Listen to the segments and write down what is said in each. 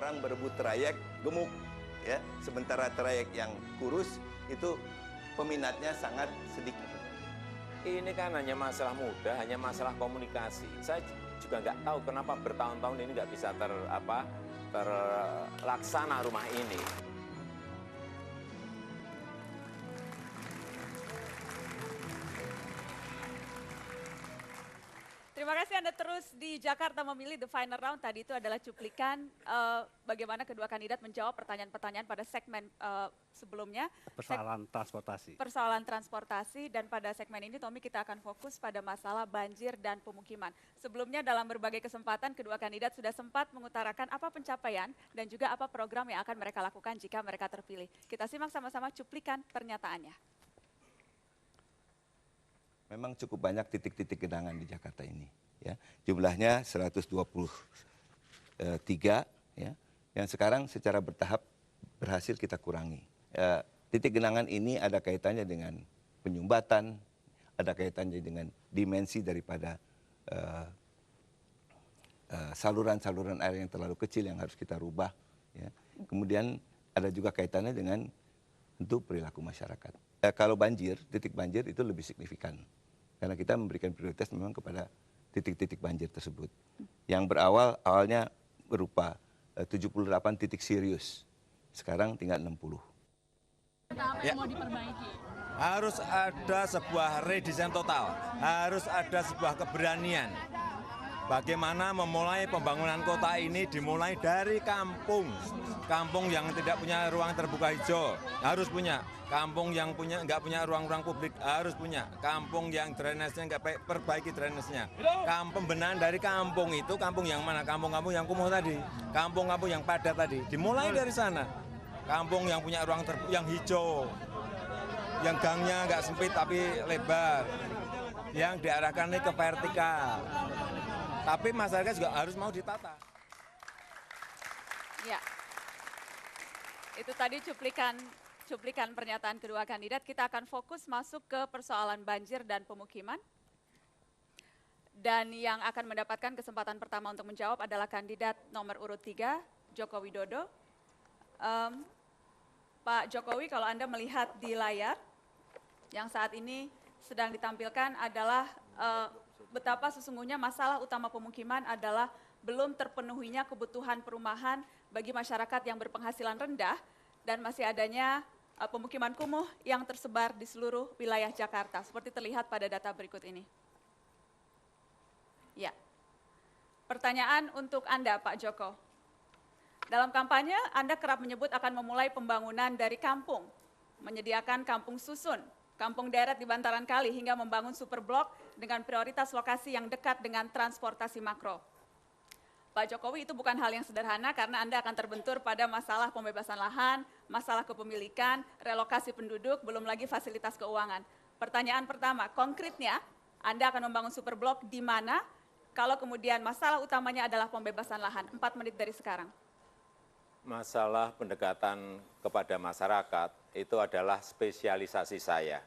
orang berebut trayek gemuk, ya. Sementara trayek yang kurus itu peminatnya sangat sedikit. Ini kan hanya masalah mudah, hanya masalah komunikasi. Saya juga nggak tahu kenapa bertahun-tahun ini nggak bisa terlaksana rumah ini. Terima kasih Anda terus di Jakarta Memilih The Final Round. Tadi itu adalah cuplikan bagaimana kedua kandidat menjawab pertanyaan-pertanyaan pada segmen sebelumnya. Persoalan transportasi. Persoalan transportasi, dan pada segmen ini Tommy kita akan fokus pada masalah banjir dan pemukiman. Sebelumnya dalam berbagai kesempatan kedua kandidat sudah sempat mengutarakan apa pencapaian dan juga apa program yang akan mereka lakukan jika mereka terpilih. Kita simak sama-sama cuplikan pernyataannya. Memang cukup banyak titik-titik genangan di Jakarta ini, ya. Jumlahnya 123, ya. Yang sekarang secara bertahap berhasil kita kurangi. Titik genangan ini ada kaitannya dengan penyumbatan, ada kaitannya dengan dimensi daripada saluran-saluran air yang terlalu kecil yang harus kita rubah, ya. Kemudian ada juga kaitannya dengan untuk perilaku masyarakat. Kalau banjir, titik banjir itu lebih signifikan. Karena kita memberikan prioritas memang kepada titik-titik banjir tersebut. Yang awalnya berupa 78 titik serius. Sekarang tinggal 60. Apa yang mau diperbaiki? Harus ada sebuah redesign total, harus ada sebuah keberanian. Bagaimana memulai pembangunan kota ini dimulai dari kampung. Kampung yang tidak punya ruang terbuka hijau harus punya. Kampung yang nggak punya ruang-ruang publik harus punya. Kampung yang drainasenya nggak perbaiki drainasnya. Kampung benahan dari kampung itu, kampung yang mana? Kampung-kampung yang kumuh tadi, kampung-kampung yang padat tadi. Dimulai dari sana. Kampung yang punya ruang yang hijau, yang gangnya nggak sempit tapi lebar, yang diarahkan ke vertikal. Tapi masyarakat juga harus mau ditata. Ya, itu tadi cuplikan pernyataan kedua kandidat. Kita akan fokus masuk ke persoalan banjir dan pemukiman. Dan yang akan mendapatkan kesempatan pertama untuk menjawab adalah kandidat nomor urut 3, Joko Widodo. Pak Jokowi, kalau Anda melihat di layar, yang saat ini sedang ditampilkan adalah betapa sesungguhnya masalah utama pemukiman adalah belum terpenuhinya kebutuhan perumahan bagi masyarakat yang berpenghasilan rendah dan masih adanya pemukiman kumuh yang tersebar di seluruh wilayah Jakarta, seperti terlihat pada data berikut ini. Ya, pertanyaan untuk Anda, Pak Joko. Dalam kampanye, Anda kerap menyebut akan memulai pembangunan dari kampung, menyediakan kampung susun, kampung deret di bantaran kali, hingga membangun superblok dengan prioritas lokasi yang dekat dengan transportasi makro. Pak Jokowi, itu bukan hal yang sederhana karena Anda akan terbentur pada masalah pembebasan lahan, masalah kepemilikan, relokasi penduduk, belum lagi fasilitas keuangan. Pertanyaan pertama, konkretnya Anda akan membangun superblok di mana kalau kemudian masalah utamanya adalah pembebasan lahan? 4 menit dari sekarang. Masalah pendekatan kepada masyarakat itu adalah spesialisasi saya.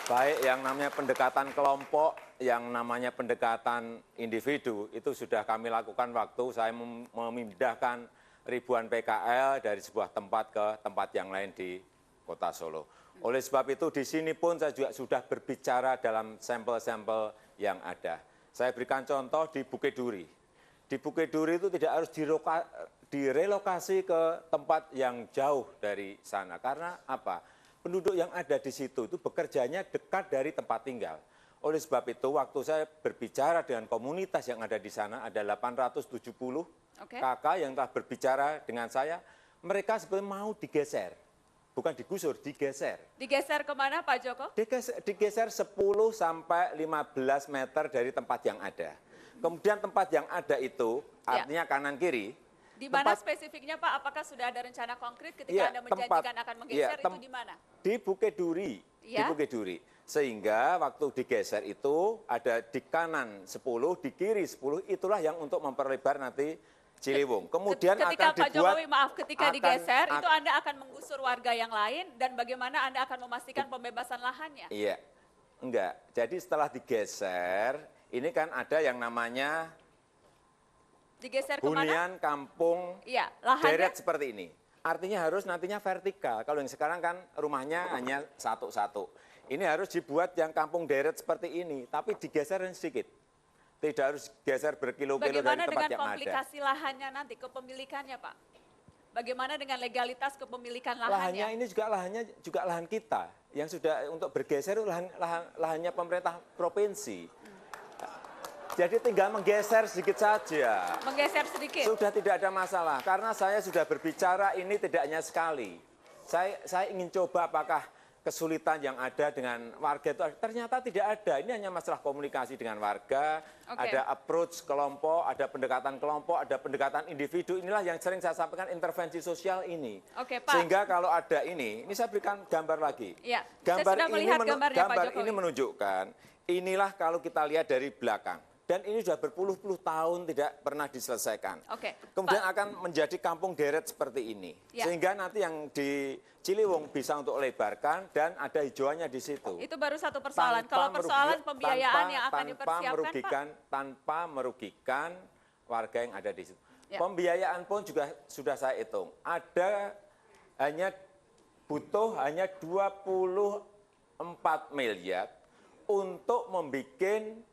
Baik yang namanya pendekatan kelompok, yang namanya pendekatan individu, itu sudah kami lakukan waktu saya memindahkan ribuan PKL dari sebuah tempat ke tempat yang lain di Kota Solo. Oleh sebab itu di sini pun saya juga sudah berbicara dalam sampel-sampel yang ada. Saya berikan contoh di Bukit Duri. Di Bukit Duri itu tidak harus direlokasi ke tempat yang jauh dari sana. Karena apa? Penduduk yang ada di situ itu bekerjanya dekat dari tempat tinggal. Oleh sebab itu, waktu saya berbicara dengan komunitas yang ada di sana, ada 870 kakak yang telah berbicara dengan saya, mereka sebenarnya mau digeser. Bukan digusur, digeser. Digeser kemana Pak Joko? Digeser 10 sampai 15 meter dari tempat yang ada. Kemudian tempat yang ada itu, artinya kanan kiri. Di mana spesifiknya Pak? Apakah sudah ada rencana konkret ketika Anda menjanjikan akan menggeser itu di mana? Di Bukit Duri. Di Bukit Duri. Sehingga waktu digeser itu ada di kanan 10, di kiri 10, itulah yang untuk memperlebar nanti Ciliwung. Kemudian ketika akan Pak dibuat, Jokowi, maaf, ketika digeser itu Anda akan menggusur warga yang lain dan bagaimana Anda akan memastikan pembebasan lahannya? Iya, enggak. Jadi setelah digeser, ini kan ada yang namanya Digeser kemana? hunian kampung Iya, lahannya. deret seperti ini. Artinya harus nantinya vertikal. Kalau yang sekarang kan rumahnya hanya satu-satu. Ini harus dibuat yang kampung deret seperti ini, tapi digeser sedikit. Tidak harus geser berkilo-kilo dari Bagaimana tempat dengan yang ada. komplikasi lahannya nanti, kepemilikannya Pak? Bagaimana dengan legalitas kepemilikan Lahannya lahannya? ini juga lahan kita yang sudah untuk bergeser itu lahannya pemerintah provinsi. Jadi tinggal menggeser sedikit saja. Menggeser sedikit. Sudah tidak ada masalah karena saya sudah berbicara ini tidak hanya sekali. Saya ingin coba apakah kesulitan yang ada dengan warga itu ternyata tidak ada. Ini hanya masalah komunikasi dengan warga, ada approach kelompok, ada pendekatan individu. Inilah yang sering saya sampaikan intervensi sosial ini. Oke, Pak. Sehingga kalau ada ini saya berikan gambar lagi. Ya, saya sudah melihat gambarnya, Pak gambar Jokowi. ini menunjukkan, inilah kalau kita lihat dari belakang. Dan ini sudah berpuluh-puluh tahun tidak pernah diselesaikan. Oke, Kemudian Pak. akan menjadi kampung deret seperti ini. Ya. Sehingga nanti yang di Ciliwung bisa untuk lebarkan dan ada hijauannya di situ. Itu baru satu persoalan. Kalau persoalan pembiayaan yang akan dipersiapkan, Pak? Tanpa merugikan warga yang ada di situ. Ya. Pembiayaan pun juga sudah saya hitung. Butuh hanya 24 miliar untuk membuat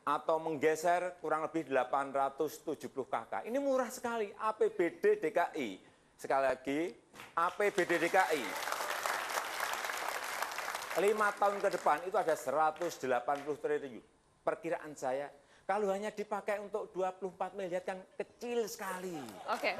atau menggeser kurang lebih 870 KK. Ini murah sekali, APBD DKI. Sekali lagi, APBD DKI. 5 tahun ke depan itu ada 180 triliun. Perkiraan saya, kalau hanya dipakai untuk 24 miliar kan kecil sekali. Oke.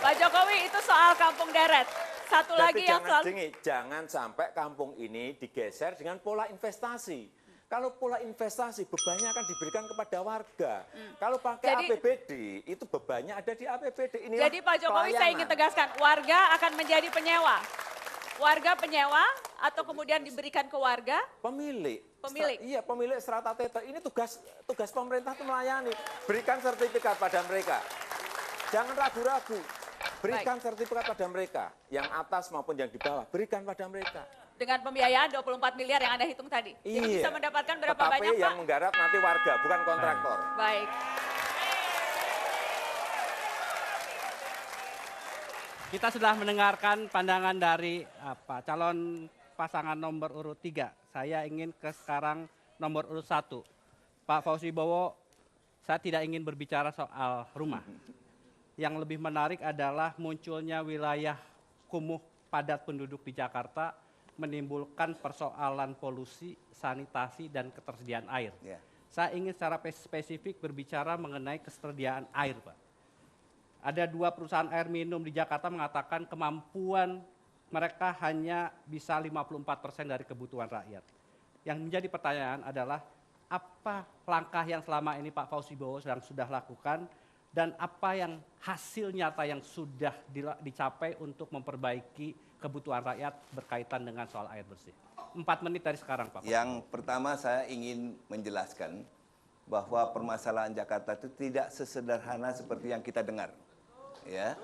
Pak Jokowi, itu soal kampung deret. Satu lagi yang selalu... Jangan sampai kampung ini digeser dengan pola investasi. Kalau pola investasi bebannya akan diberikan kepada warga. Kalau pakai APBD itu bebannya ada di APBD. Inilah jadi Pak Jokowi pelayanan. saya ingin tegaskan, warga akan menjadi penyewa. Warga penyewa atau kemudian diberikan ke warga? Pemilik. Pemilik. Iya, pemilik strata teter. Ini tugas pemerintah itu melayani. Berikan sertifikat pada mereka. Jangan ragu-ragu. Berikan sertifikat pada mereka. Yang atas maupun yang di bawah. Berikan pada mereka. Dengan pembiayaan 24 miliar yang Anda hitung tadi. Iya. Jadi bisa mendapatkan berapa Tetapi banyak, Pak? yang menggarap nanti warga, bukan kontraktor. Baik. Kita sudah mendengarkan pandangan dari calon pasangan nomor urut 3. Saya ingin ke sekarang nomor urut 1. Pak Fauzi Bowo, saya tidak ingin berbicara soal rumah. Yang lebih menarik adalah munculnya wilayah kumuh padat penduduk di Jakarta menimbulkan persoalan polusi, sanitasi, dan ketersediaan air. Ya. Saya ingin secara spesifik berbicara mengenai ketersediaan air, Pak. Ada 2 perusahaan air minum di Jakarta mengatakan kemampuan mereka hanya bisa 54% dari kebutuhan rakyat. Yang menjadi pertanyaan adalah apa langkah yang selama ini Pak Fauzi Bowo sudah lakukan dan apa yang hasil nyata yang sudah dicapai untuk memperbaiki kebutuhan rakyat berkaitan dengan soal air bersih. 4 menit dari sekarang, Pak. Yang pertama saya ingin menjelaskan bahwa permasalahan Jakarta itu tidak sesederhana seperti yang kita dengar. Ya.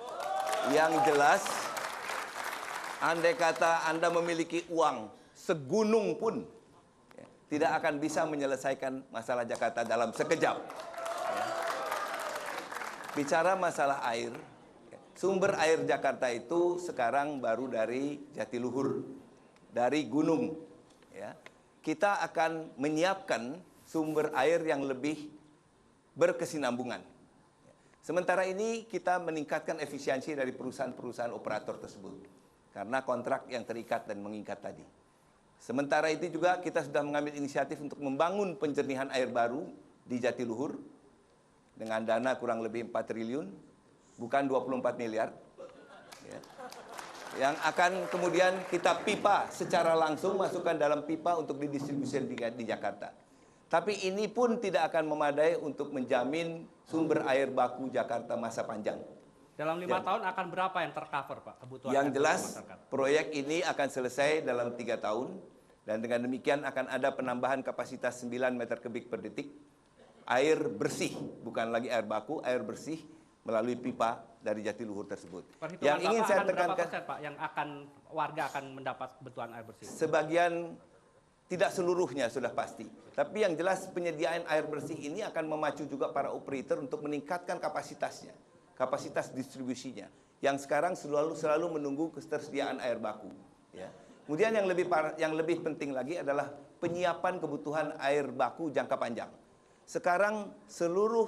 Yang jelas, andai kata Anda memiliki uang segunung pun, ya, tidak akan bisa menyelesaikan masalah Jakarta dalam sekejap. Ya. Bicara masalah air, sumber air Jakarta itu sekarang baru dari Jatiluhur, dari gunung. Ya. Kita akan menyiapkan sumber air yang lebih berkesinambungan. Sementara ini kita meningkatkan efisiensi dari perusahaan-perusahaan operator tersebut. Karena kontrak yang terikat dan mengikat tadi. Sementara itu juga kita sudah mengambil inisiatif untuk membangun penjernihan air baru di Jatiluhur. Dengan dana kurang lebih 4 triliun. Bukan 24 miliar, ya, yang akan kemudian kita pipa secara langsung, masukkan dalam pipa untuk didistribusikan di Jakarta. Tapi ini pun tidak akan memadai untuk menjamin sumber air baku Jakarta masa panjang. Dalam 5 tahun akan berapa yang tercover, Pak, kebutuhan Yang jelas, masyarakat? proyek ini akan selesai dalam 3 tahun, dan dengan demikian akan ada penambahan kapasitas 9 meter kubik per detik, air bersih, bukan lagi air baku, air bersih, melalui pipa dari Jatiluhur tersebut. Perhitungan Yang ingin Bapak saya akan berapa tekankan, persen, Pak, yang warga akan mendapat kebutuhan air bersih? sebagian Tidak seluruhnya sudah pasti. Tapi yang jelas penyediaan air bersih ini akan memacu juga para operator untuk meningkatkan kapasitasnya, kapasitas distribusinya. Yang sekarang selalu menunggu ketersediaan air baku. Ya. Kemudian yang lebih penting lagi adalah penyiapan kebutuhan air baku jangka panjang. Sekarang seluruh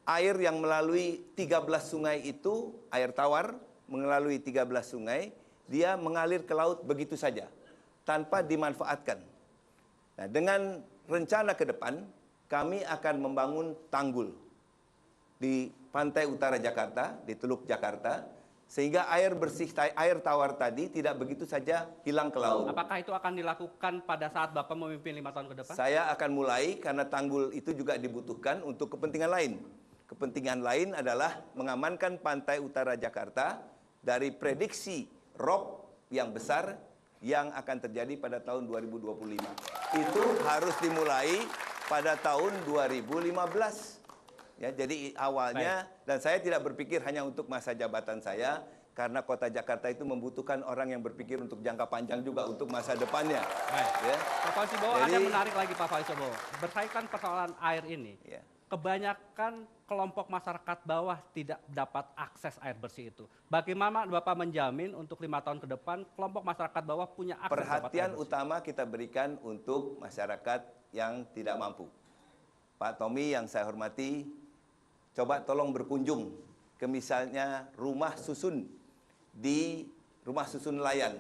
air yang melalui 13 sungai itu, air tawar melalui 13 sungai, dia mengalir ke laut begitu saja, tanpa dimanfaatkan. Nah, dengan rencana ke depan, kami akan membangun tanggul di pantai utara Jakarta, di Teluk Jakarta, sehingga air bersih, air tawar tadi tidak begitu saja hilang ke laut. Apakah itu akan dilakukan pada saat Bapak memimpin 5 tahun ke depan? Saya akan mulai karena tanggul itu juga dibutuhkan untuk kepentingan lain. Kepentingan lain adalah mengamankan pantai utara Jakarta dari prediksi rob yang besar yang akan terjadi pada tahun 2025. Itu harus dimulai pada tahun 2015. Ya, jadi awalnya, dan saya tidak berpikir hanya untuk masa jabatan saya, karena kota Jakarta itu membutuhkan orang yang berpikir untuk jangka panjang juga untuk masa depannya. Baik. Ya. Pak Fauzi Bowo, ada menarik lagi Pak Fauzi Bowo. Berkaitan persoalan air ini, Ya. kebanyakan kelompok masyarakat bawah tidak dapat akses air bersih itu. Bagaimana Bapak menjamin untuk 5 tahun ke depan kelompok masyarakat bawah punya akses dapat air Perhatian bersih? utama kita berikan untuk masyarakat yang tidak mampu. Pak Tommy yang saya hormati, coba tolong berkunjung ke misalnya rumah susun di rumah susun nelayan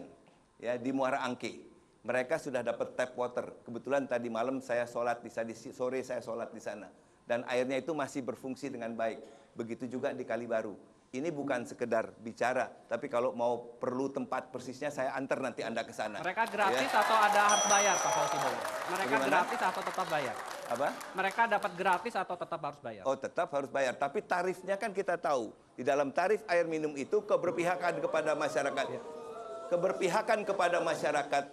ya di Muara Angke. Mereka sudah dapat tap water. Kebetulan tadi malam saya sholat di sana, sore saya sholat di sana. Dan airnya itu masih berfungsi dengan baik. Begitu juga di Kalibaru. Ini bukan sekedar bicara, tapi kalau mau perlu tempat persisnya saya antar nanti Anda ke sana. Mereka gratis Ya. atau ada harus bayar Pak Fauzi Bowo? Mereka Bagaimana? gratis atau tetap bayar? Apa? Mereka dapat gratis atau tetap harus bayar? Oh, tetap harus bayar. Tapi tarifnya kan kita tahu. Di dalam tarif air minum itu keberpihakan kepada masyarakat. Keberpihakan kepada masyarakat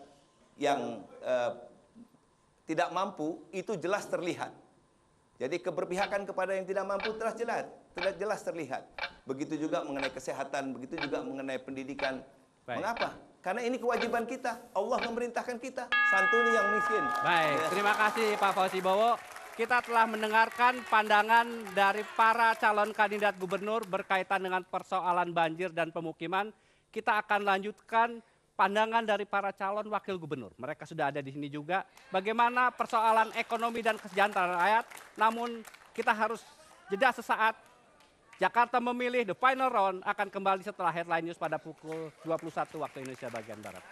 yang tidak mampu itu jelas terlihat. Jadi keberpihakan kepada yang tidak mampu jelas terlihat. Begitu juga mengenai kesehatan, begitu juga mengenai pendidikan. Baik. Mengapa? Karena ini kewajiban kita. Allah memerintahkan kita, santuni yang miskin. Baik, Ya. terima kasih Pak Fauzi Bowo. Kita telah mendengarkan pandangan dari para calon kandidat gubernur berkaitan dengan persoalan banjir dan pemukiman. Kita akan lanjutkan pandangan dari para calon wakil gubernur. Mereka sudah ada di sini juga. Bagaimana persoalan ekonomi dan kesejahteraan rakyat. Namun kita harus jeda sesaat. Jakarta memilih The Final Round akan kembali setelah Headline News pada pukul 21 waktu Indonesia bagian Barat.